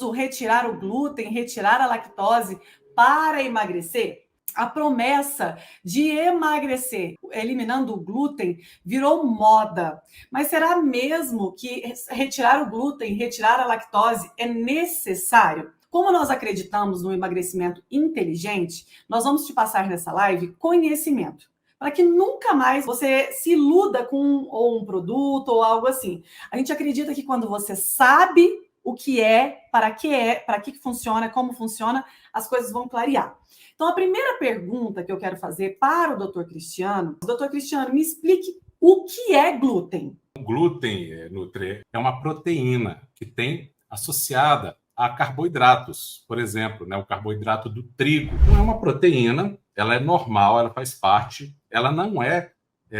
perigoso retirar o glúten, retirar a lactose para emagrecer? A promessa de emagrecer eliminando o glúten virou moda. Mas será mesmo que retirar o glúten, retirar a lactose é necessário? Como nós acreditamos no emagrecimento inteligente, nós vamos te passar nessa live conhecimento, para que nunca mais você se iluda com ou um produto ou algo assim. A gente acredita que quando você sabe o que é, para que funciona, como funciona, as coisas vão clarear. Então, a primeira pergunta que eu quero fazer para o Dr. Cristiano, Dr. Cristiano, me explique o que é glúten. O glúten, Nutri, é uma proteína que tem associada a carboidratos, por exemplo, né, o carboidrato do trigo. Não é uma proteína, ela é normal, ela faz parte, ela não é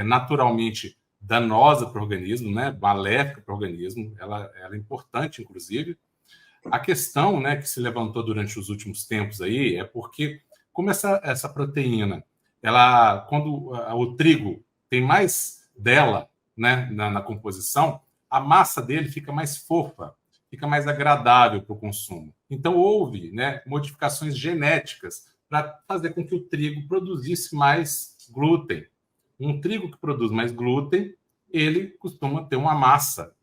naturalmente danosa para o organismo, né, maléfica para o organismo, ela é importante, inclusive. A questão, né, que se levantou durante os últimos tempos aí é porque, como essa proteína, quando o trigo tem mais dela, né, na composição, a massa dele fica mais fofa, fica mais agradável para o consumo. Então, houve, né, modificações genéticas para fazer com que o trigo produzisse mais glúten. Um trigo que produz mais glúten, ele costuma ter uma massa,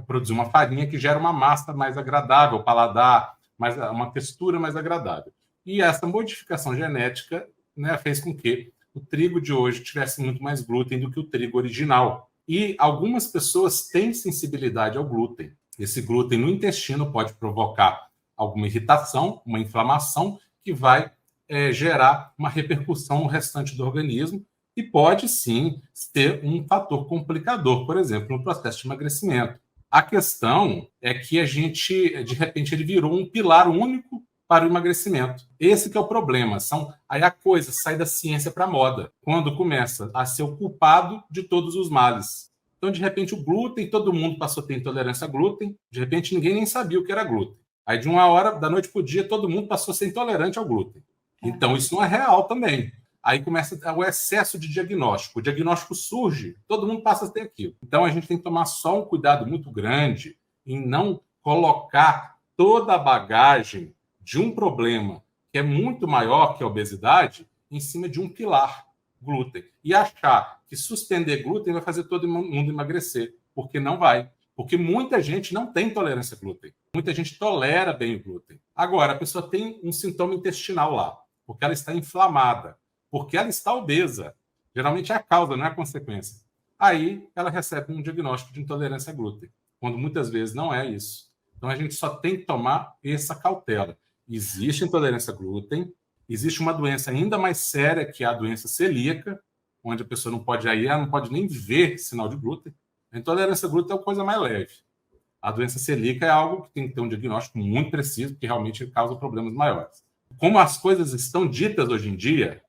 produzir uma farinha que gera uma massa mais agradável, paladar, uma textura mais agradável. E essa modificação genética, né, fez com que o trigo de hoje tivesse muito mais glúten do que o trigo original. E algumas pessoas têm sensibilidade ao glúten. Esse glúten no intestino pode provocar alguma irritação, uma inflamação, que vai gerar uma repercussão no restante do organismo e pode, sim, ter um fator complicador, por exemplo, no processo de emagrecimento. A questão é que a gente, de repente, ele virou um pilar único para o emagrecimento. Esse que é o problema. Aí a coisa sai da ciência para a moda, quando começa a ser o culpado de todos os males. Então, de repente, o glúten, todo mundo passou a ter intolerância a glúten, de repente ninguém nem sabia o que era glúten. Aí, de uma hora, da noite para o dia, todo mundo passou a ser intolerante ao glúten. Então, isso não é real também. Aí começa o excesso de diagnóstico. O diagnóstico surge, todo mundo passa a ter aquilo. Então, a gente tem que tomar só um cuidado muito grande em não colocar toda a bagagem de um problema que é muito maior que a obesidade em cima de um pilar, glúten. E achar que suspender glúten vai fazer todo mundo emagrecer, porque não vai. Porque muita gente não tem intolerância a glúten. Muita gente tolera bem o glúten. Agora, a pessoa tem um sintoma intestinal lá, porque ela está inflamada, porque ela está obesa. Geralmente é a causa, não é a consequência. Aí ela recebe um diagnóstico de intolerância a glúten, quando muitas vezes não é isso. Então a gente só tem que tomar essa cautela. Existe intolerância a glúten, existe uma doença ainda mais séria, que é a doença celíaca, onde a pessoa não pode ela não pode nem ver sinal de glúten. A intolerância a glúten é uma coisa mais leve. A doença celíaca é algo que tem que ter um diagnóstico muito preciso, porque realmente causa problemas maiores. Como as coisas estão ditas hoje em dia,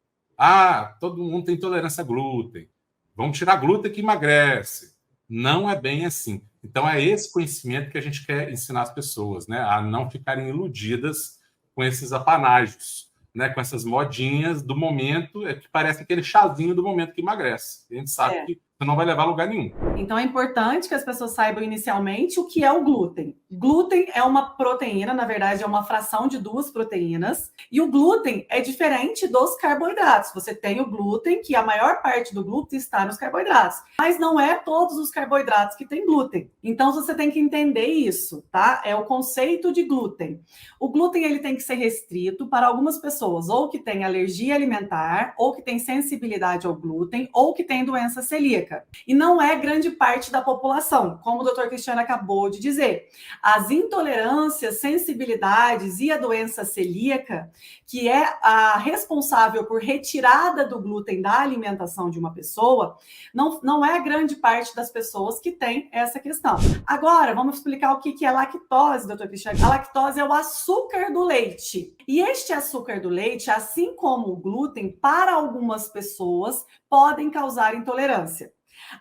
todo mundo tem intolerância a glúten, vamos tirar glúten que emagrece. Não é bem assim. Então, é esse conhecimento que a gente quer ensinar as pessoas, né? A não ficarem iludidas com esses apanágios, né? Com essas modinhas do momento, que parece aquele chazinho do momento que emagrece. A gente sabe que você não vai levar a lugar nenhum. Então, é importante que as pessoas saibam inicialmente o que é o glúten. Glúten é uma proteína, na verdade, é uma fração de duas proteínas. E o glúten é diferente dos carboidratos. Você tem o glúten, que a maior parte do glúten está nos carboidratos. Mas não é todos os carboidratos que têm glúten. Então, você tem que entender isso, tá? É o conceito de glúten. O glúten, ele tem que ser restrito para algumas pessoas, ou que têm alergia alimentar, ou que têm sensibilidade ao glúten, ou que têm doença celíaca. E não é grande parte da população, como o Dr. Cristiano acabou de dizer. As intolerâncias, sensibilidades e a doença celíaca, que é a responsável por retirada do glúten da alimentação de uma pessoa, não é grande parte das pessoas que tem essa questão. Agora, vamos explicar o que é lactose, Dr. Cristiano. A lactose é o açúcar do leite. E este açúcar do leite, assim como o glúten, para algumas pessoas, podem causar intolerância.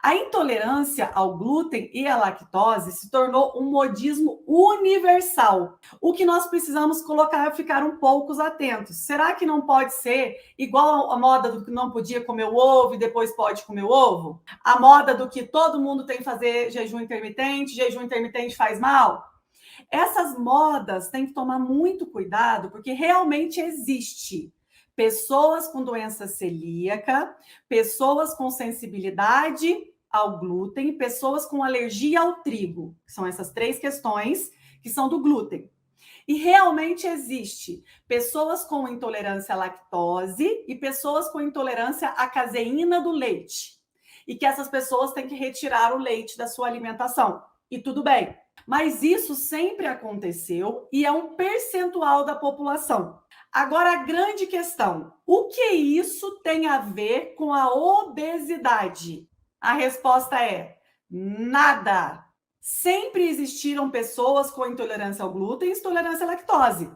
A intolerância ao glúten e à lactose se tornou um modismo universal. O que nós precisamos colocar é ficar um pouco atentos. Será que não pode ser igual a moda do que não podia comer o ovo e depois pode comer o ovo? A moda do que todo mundo tem que fazer jejum intermitente faz mal? Essas modas têm que tomar muito cuidado, porque realmente existe pessoas com doença celíaca, pessoas com sensibilidade ao glúten, pessoas com alergia ao trigo. São essas 3 questões que são do glúten. E realmente existe pessoas com intolerância à lactose e pessoas com intolerância à caseína do leite. E que essas pessoas têm que retirar o leite da sua alimentação. E tudo bem. Mas isso sempre aconteceu e é um percentual da população. Agora, a grande questão: o que isso tem a ver com a obesidade? A resposta é nada. Sempre existiram pessoas com intolerância ao glúten e intolerância à lactose.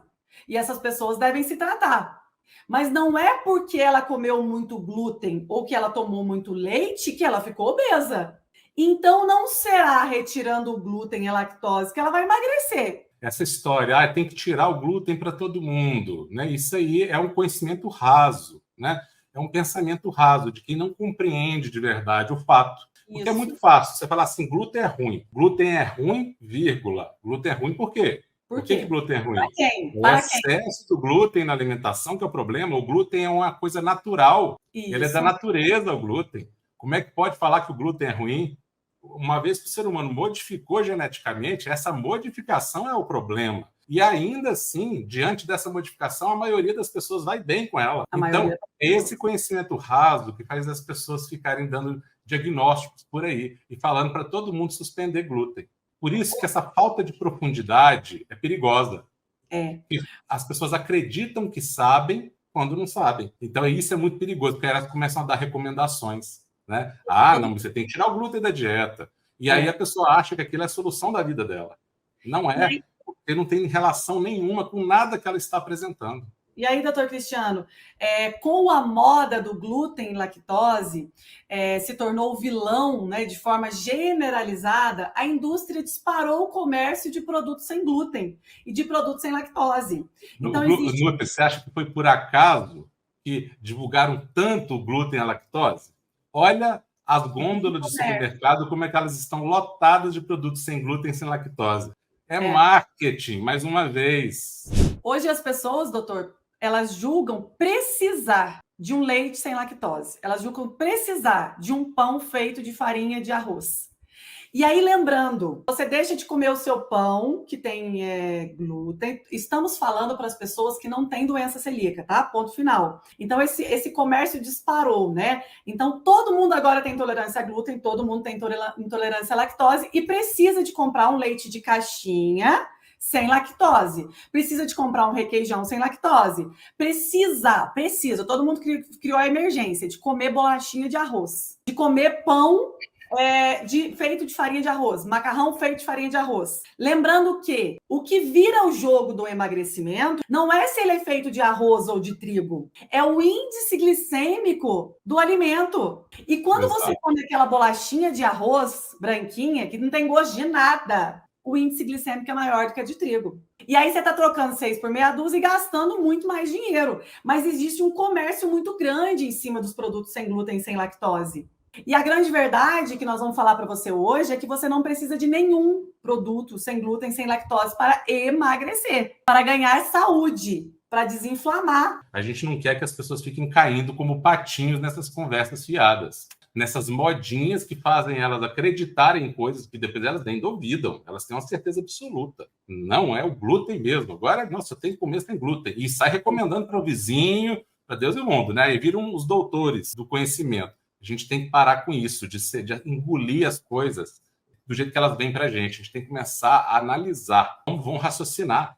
E essas pessoas devem se tratar. Mas não é porque ela comeu muito glúten ou que ela tomou muito leite que ela ficou obesa. Então, não será retirando o glúten e a lactose que ela vai emagrecer. Essa história, tem que tirar o glúten para todo mundo, né? Isso aí é um conhecimento raso, né? É um pensamento raso de quem não compreende de verdade o fato. Porque é muito fácil você falar assim, glúten é ruim. Glúten é ruim, vírgula. Glúten é ruim por quê? Por que glúten é ruim? Para quem? O excesso do glúten na alimentação que é o problema. O glúten é uma coisa natural. Isso. Ele é da natureza, o glúten. Como é que pode falar que o glúten é ruim? Uma vez que o ser humano modificou geneticamente, essa modificação é o problema. E ainda assim, diante dessa modificação, a maioria das pessoas vai bem com ela. Então, esse conhecimento raso que faz as pessoas ficarem dando diagnósticos por aí e falando para todo mundo suspender glúten. Por isso que essa falta de profundidade é perigosa. As pessoas acreditam que sabem quando não sabem. Então, isso é muito perigoso, porque elas começam a dar recomendações. Né? Não, você tem que tirar o glúten da dieta. E aí a pessoa acha que aquilo é a solução da vida dela. Não é, porque não tem relação nenhuma com nada que ela está apresentando. E aí, doutor Cristiano, com a moda do glúten e lactose, se tornou vilão, né, de forma generalizada, a indústria disparou o comércio de produtos sem glúten e de produtos sem lactose. Então, você acha que foi por acaso que divulgaram tanto o glúten e a lactose? Olha as gôndolas de supermercado, como é que elas estão lotadas de produtos sem glúten, sem lactose. É marketing, mais uma vez. Hoje as pessoas, doutor, elas julgam precisar de um leite sem lactose. Elas julgam precisar de um pão feito de farinha de arroz. E aí, lembrando, você deixa de comer o seu pão, que tem glúten. Estamos falando para as pessoas que não têm doença celíaca, tá? Ponto final. Então, esse comércio disparou, né? Então, todo mundo agora tem intolerância a glúten, todo mundo tem intolerância à lactose e precisa de comprar um leite de caixinha sem lactose. Precisa de comprar um requeijão sem lactose. Precisa. Todo mundo criou a emergência de comer bolachinha de arroz, de comer pão feito de farinha de arroz, macarrão feito de farinha de arroz. Lembrando que o que vira o jogo do emagrecimento não é se ele é feito de arroz ou de trigo, é o índice glicêmico do alimento. E quando você come aquela bolachinha de arroz branquinha, que não tem gosto de nada, o índice glicêmico é maior do que a de trigo. E aí você está trocando 6 por meia dúzia e gastando muito mais dinheiro. Mas existe um comércio muito grande em cima dos produtos sem glúten e sem lactose. E a grande verdade que nós vamos falar para você hoje é que você não precisa de nenhum produto sem glúten, sem lactose para emagrecer, para ganhar saúde, para desinflamar. A gente não quer que as pessoas fiquem caindo como patinhos nessas conversas fiadas, nessas modinhas que fazem elas acreditarem em coisas que depois elas nem duvidam, elas têm uma certeza absoluta. Não é o glúten mesmo. Agora, nossa, eu tenho que comer sem glúten. E sai recomendando para o vizinho, para Deus e o mundo, né? E viram os doutores do conhecimento. A gente tem que parar com isso, de engolir as coisas do jeito que elas vêm para a gente. A gente tem que começar a analisar. Vão raciocinar.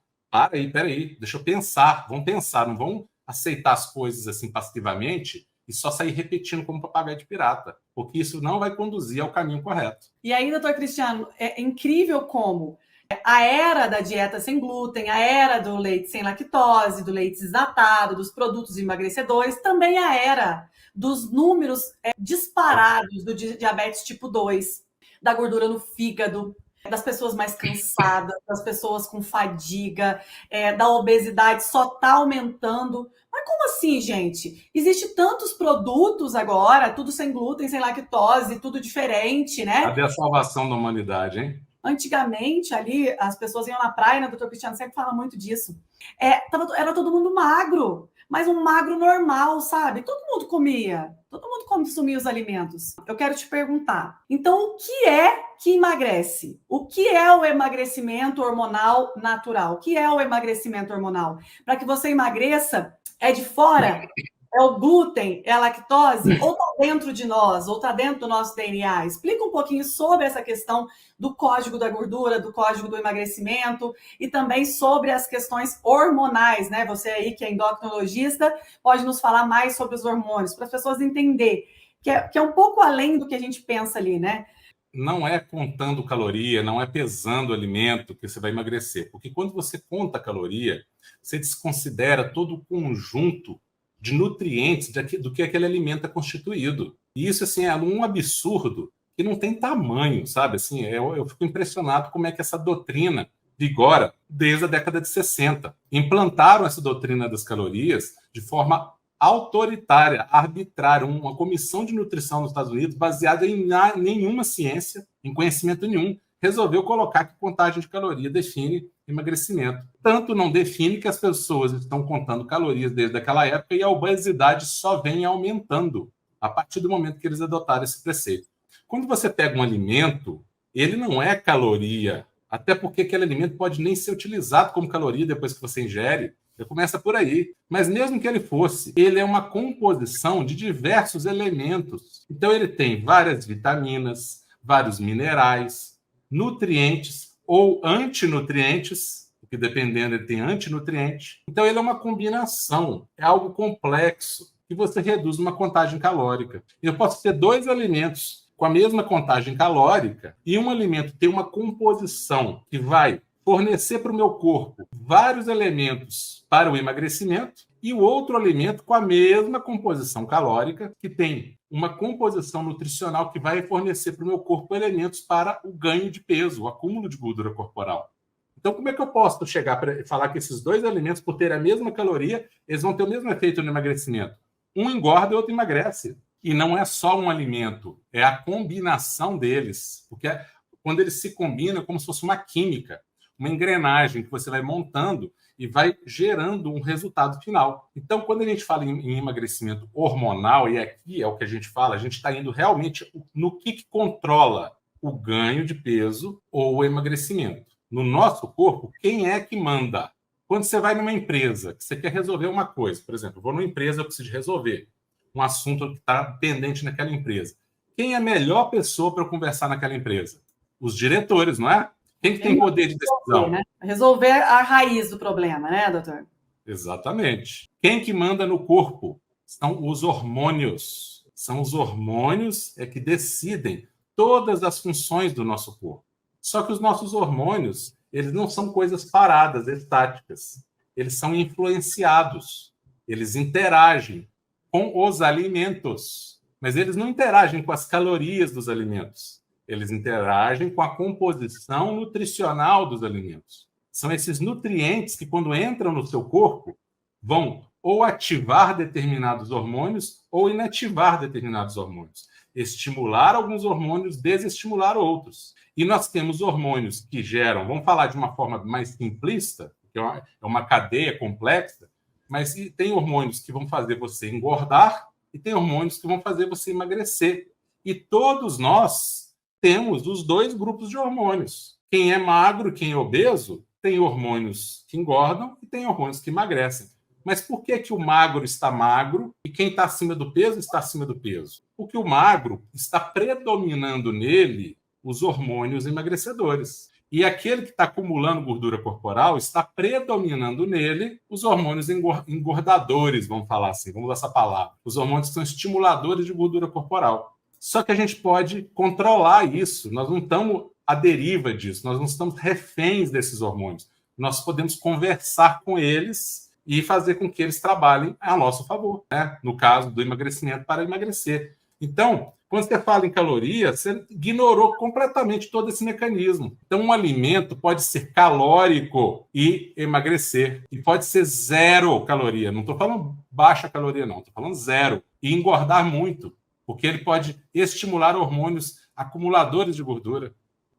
Peraí, deixa eu pensar. Vão pensar, não vão aceitar as coisas assim passivamente e só sair repetindo como papagaio de pirata, porque isso não vai conduzir ao caminho correto. E aí, doutor Cristiano, é incrível como a era da dieta sem glúten, a era do leite sem lactose, do leite desnatado, dos produtos emagrecedores, também a era dos números disparados do diabetes tipo 2, da gordura no fígado, das pessoas mais cansadas, das pessoas com fadiga, da obesidade só está aumentando. Mas como assim, gente? Existem tantos produtos agora, tudo sem glúten, sem lactose, tudo diferente, né? Cadê a salvação da humanidade, hein? Antigamente, ali, as pessoas iam na praia, né? O doutor Cristiano sempre fala muito disso. Era todo mundo magro, mas um magro normal, sabe? Todo mundo comia, todo mundo consumia os alimentos. Eu quero te perguntar, então, o que é que emagrece? O que é o emagrecimento hormonal natural? O que é o emagrecimento hormonal? Para que você emagreça, é de fora? É o glúten? É a lactose? Ou está dentro de nós? Ou está dentro do nosso DNA? Explica um pouquinho sobre essa questão do código da gordura, do código do emagrecimento e também sobre as questões hormonais, né? Você aí que é endocrinologista pode nos falar mais sobre os hormônios, para as pessoas entenderem que é um pouco além do que a gente pensa ali, né? Não é contando caloria, não é pesando o alimento que você vai emagrecer. Porque quando você conta caloria, você desconsidera todo o conjunto de nutrientes do que aquele alimento é constituído. E isso, assim, é um absurdo que não tem tamanho, sabe? Assim, eu fico impressionado como é que essa doutrina vigora desde a década de 60. Implantaram essa doutrina das calorias de forma autoritária, arbitrária, uma comissão de nutrição nos Estados Unidos, baseada em nenhuma ciência, em conhecimento nenhum, resolveu colocar que contagem de caloria define emagrecimento. Tanto não define que as pessoas estão contando calorias desde aquela época e a obesidade só vem aumentando a partir do momento que eles adotaram esse preceito. Quando você pega um alimento, ele não é caloria, até porque aquele alimento pode nem ser utilizado como caloria depois que você ingere. Começa por aí. Mas mesmo que ele fosse, ele é uma composição de diversos elementos. Então ele tem várias vitaminas, vários minerais, nutrientes ou antinutrientes, porque dependendo ele tem antinutriente. Então ele é uma combinação, é algo complexo que você reduz uma contagem calórica. Eu posso ter dois alimentos com a mesma contagem calórica e um alimento tem uma composição que vai fornecer para o meu corpo vários elementos para o emagrecimento e o outro alimento com a mesma composição calórica, que tem uma composição nutricional que vai fornecer para o meu corpo elementos para o ganho de peso, o acúmulo de gordura corporal. Então, como é que eu posso chegar para falar que esses dois alimentos, por ter a mesma caloria, eles vão ter o mesmo efeito no emagrecimento? Um engorda e o outro emagrece. E não é só um alimento, é a combinação deles. Porque quando eles se combinam, é como se fosse uma química, uma engrenagem que você vai montando e vai gerando um resultado final. Então, quando a gente fala em emagrecimento hormonal, e aqui é o que a gente fala, a gente está indo realmente no que controla o ganho de peso ou o emagrecimento. No nosso corpo, quem é que manda? Quando você vai numa empresa, que você quer resolver uma coisa, por exemplo, eu vou numa empresa, eu preciso resolver um assunto que está pendente naquela empresa. Quem é a melhor pessoa para conversar naquela empresa? Os diretores, não é? Quem que tem poder de decisão? Né? Resolver a raiz do problema, né, doutor? Exatamente. Quem que manda no corpo? São os hormônios. São os hormônios que decidem todas as funções do nosso corpo. Só que os nossos hormônios, eles não são coisas paradas, estáticas. Eles são influenciados. Eles interagem com os alimentos. Mas eles não interagem com as calorias dos alimentos. Eles interagem com a composição nutricional dos alimentos. São esses nutrientes que, quando entram no seu corpo, vão ou ativar determinados hormônios ou inativar determinados hormônios. Estimular alguns hormônios, desestimular outros. E nós temos hormônios que geram, vamos falar de uma forma mais simplista, que é uma cadeia complexa, mas tem hormônios que vão fazer você engordar e tem hormônios que vão fazer você emagrecer. E todos nós temos os dois grupos de hormônios. Quem é magro e quem é obeso tem hormônios que engordam e tem hormônios que emagrecem. Mas por que que o magro está magro e quem está acima do peso está acima do peso? Porque o magro está predominando nele os hormônios emagrecedores. E aquele que está acumulando gordura corporal está predominando nele os hormônios engordadores, vamos falar assim, vamos usar essa palavra. Os hormônios que são estimuladores de gordura corporal. Só que a gente pode controlar isso, nós não estamos à deriva disso, nós não estamos reféns desses hormônios. Nós podemos conversar com eles e fazer com que eles trabalhem a nosso favor, né? No caso do emagrecimento, para emagrecer. Então, quando você fala em caloria, você ignorou completamente todo esse mecanismo. Então, um alimento pode ser calórico e emagrecer. E pode ser zero caloria. Não estou falando baixa caloria, não. Estou falando zero. E engordar muito. Porque ele pode estimular hormônios acumuladores de gordura.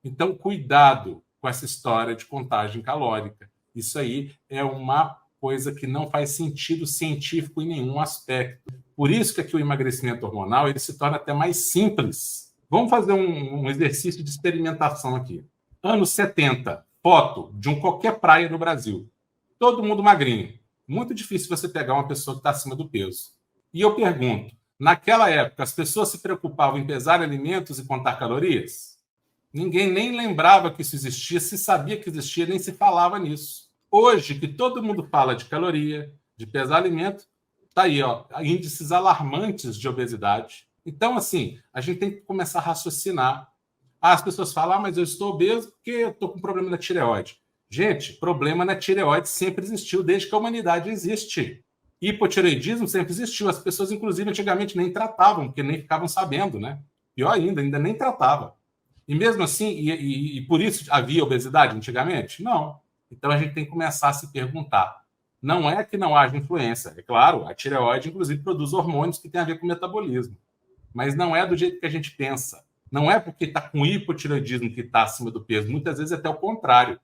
Então, cuidado com essa história de contagem calórica. Isso aí é uma coisa que não faz sentido científico em nenhum aspecto. Por isso que aqui o emagrecimento hormonal ele se torna até mais simples. Vamos fazer um exercício de experimentação aqui. Anos 70, foto de qualquer praia no Brasil. Todo mundo magrinho. Muito difícil você pegar uma pessoa que está acima do peso. E eu pergunto, naquela época, as pessoas se preocupavam em pesar alimentos e contar calorias? Ninguém nem lembrava que isso existia, se sabia que existia, nem se falava nisso. Hoje, que todo mundo fala de caloria, de pesar alimento, tá aí, ó, índices alarmantes de obesidade. Então, assim, a gente tem que começar a raciocinar. As pessoas falam, mas eu estou obeso porque eu estou com problema na tireoide. Gente, problema na tireoide sempre existiu, desde que a humanidade existe. Hipotireoidismo sempre existiu. As pessoas, inclusive, antigamente nem tratavam, porque nem ficavam sabendo, né? Pior ainda nem tratava. E mesmo assim, e por isso havia obesidade antigamente? Não. Então a gente tem que começar a se perguntar. Não é que não haja influência. É claro, a tireoide, inclusive, produz hormônios que têm a ver com o metabolismo. Mas não é do jeito que a gente pensa. Não é porque está com hipotireoidismo que está acima do peso. Muitas vezes é até o contrário.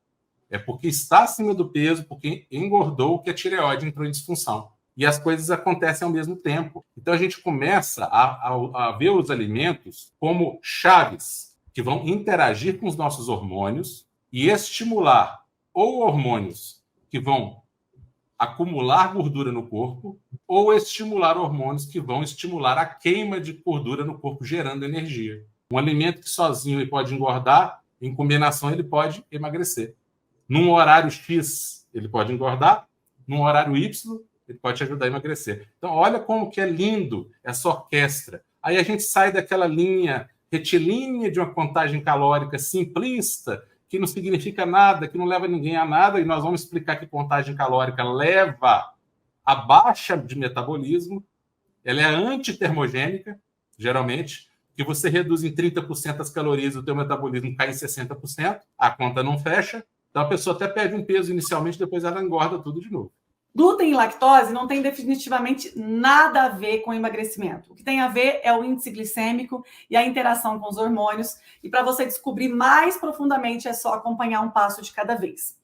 É porque está acima do peso, porque engordou, que a tireoide entrou em disfunção. E as coisas acontecem ao mesmo tempo. Então a gente começa a ver os alimentos como chaves que vão interagir com os nossos hormônios e estimular ou hormônios que vão acumular gordura no corpo ou estimular hormônios que vão estimular a queima de gordura no corpo, gerando energia. Um alimento que sozinho ele pode engordar, em combinação ele pode emagrecer. Num horário X, ele pode engordar, num horário Y, ele pode te ajudar a emagrecer. Então, olha como que é lindo essa orquestra. Aí a gente sai daquela linha retilínea de uma contagem calórica simplista, que não significa nada, que não leva ninguém a nada, e nós vamos explicar que contagem calórica leva a baixa de metabolismo, ela é antitermogênica, geralmente, que você reduz em 30% as calorias, o teu metabolismo cai em 60%, a conta não fecha, então a pessoa até perde um peso inicialmente, depois ela engorda tudo de novo. Glúten e lactose não tem definitivamente nada a ver com emagrecimento. O que tem a ver é o índice glicêmico e a interação com os hormônios. E para você descobrir mais profundamente, é só acompanhar um passo de cada vez.